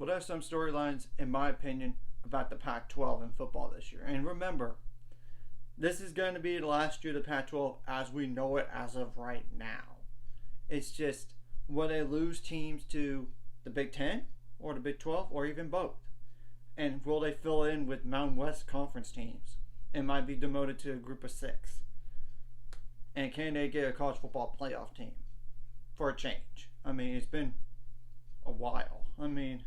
what are some storylines, in my opinion, about the Pac 12 in football this year? And remember, this is going to be the last year of the Pac 12 as we know it as of right now. It's just, will they lose teams to the Big Ten or the Big 12 or even both? And will they fill in with Mountain West Conference teams and might be demoted to a group of 6? And can they get a college football playoff team for a change? I mean, it's been a while. I mean,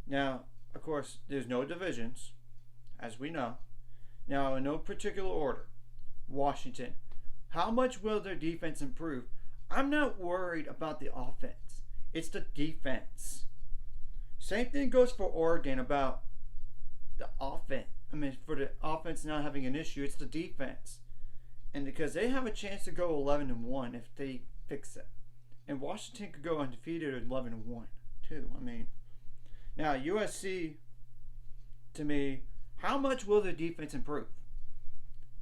now, of course, there's no divisions, as we know. Now, in no particular order, Washington, how much will their defense improve? I'm not worried about the offense. It's the defense. Same thing goes for Oregon about the offense. I mean, for the offense not having an issue, it's the defense. And because they have a chance to go 11-1 if they fix it. And Washington could go undefeated at 11-1 too. I mean, now USC, to me, how much will their defense improve?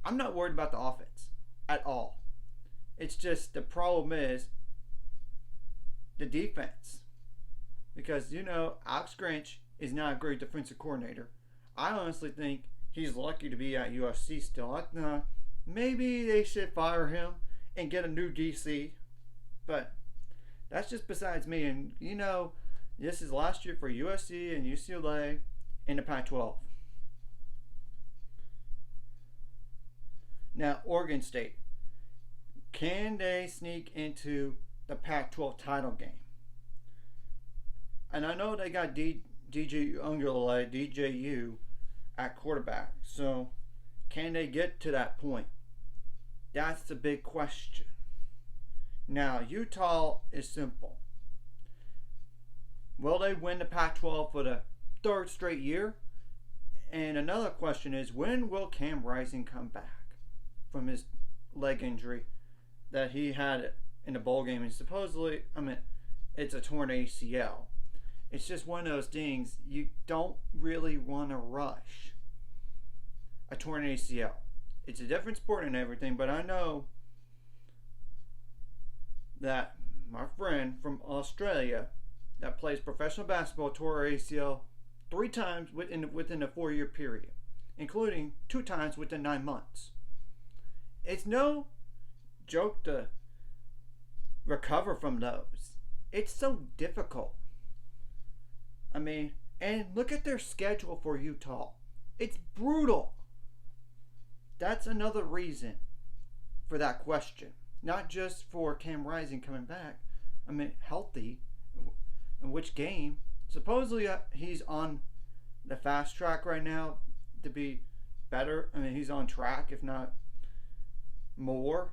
I'm not worried about the offense at all. It's just the problem is the defense. Because, Alex Grinch is not a great defensive coordinator. I honestly think he's lucky to be at USC still. Maybe they should fire him and get a new DC. But that's just besides me. And, this is last year for USC and UCLA in the Pac 12. Now, Oregon State. Can they sneak into the Pac 12 title game? And I know they got DJ Ungulale, DJU, at quarterback. So, can they get to that point? That's the big question. Now, Utah is simple. Will they win the Pac 12 for the 3rd straight year? And another question is, when will Cam Rising come back from his leg injury that he had in the bowl game? And supposedly, it's a torn ACL. It's just one of those things you don't really want to rush a torn ACL. It's a different sport and everything, but I know that my friend from Australia that plays professional basketball tore ACL 3 times within a 4-year period, including 2 times within 9 months. It's no joke to recover from those. It's so difficult. And look at their schedule for Utah. It's brutal. That's another reason for that question. Not just for Cam Rising coming back. Healthy. In which game? Supposedly he's on the fast track right now to be better. He's on track, if not more.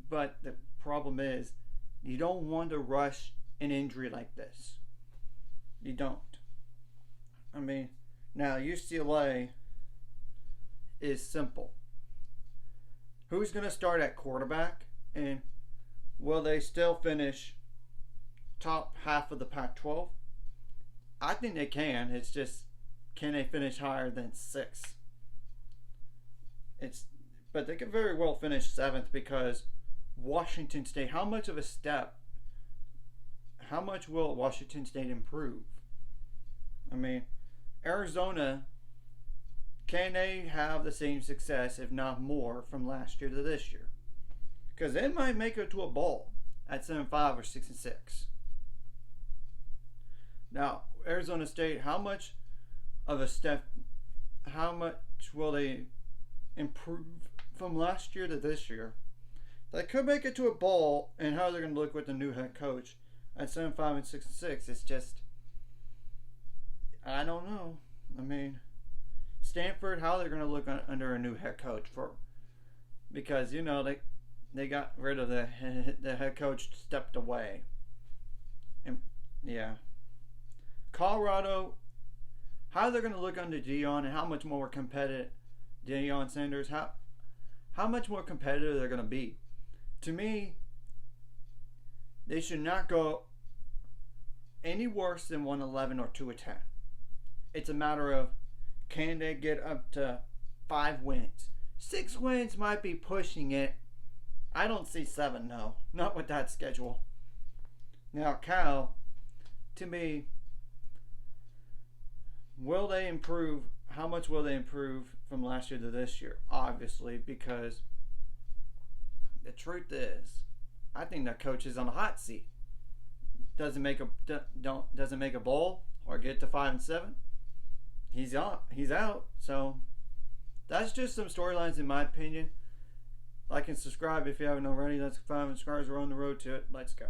But the problem is, you don't want to rush an injury like this. You don't. Now UCLA is simple. Who's going to start at quarterback? And will they still finish top half of the Pac-12? I think they can. It's just, can they finish higher than 6? But they could very well finish 7th because Washington State, how much will Washington State improve? Arizona, can they have the same success, if not more, from last year to this year? Because they might make it to a bowl at 7-5 or 6-6. Now, Arizona State, how much will they improve from last year to this year? They could make it to a bowl, and how they're going to look with the new head coach at 7-5 and 6-6. It's just, I don't know. Stanford, how they're going to look under a new head coach because they got rid of the head coach, stepped away, and yeah. Colorado, how they're going to look under Deion and how much more competitive Deion Sanders, how much more competitive they're going to be. To me, they should not go any worse than 1-11 or 2-10. It's a matter of, can they get up to 5 wins? 6 wins might be pushing it. I don't see 7, no. Not with that schedule. Now, Cal, to me, will they improve? How much will they improve from last year to this year? Obviously, because the truth is, I think that coach is on the hot seat. Doesn't make a bowl or get to 5-7. He's out. So that's just some storylines in my opinion. Like and subscribe if you haven't already. That's 5 subscribers. We're on the road to it. Let's go.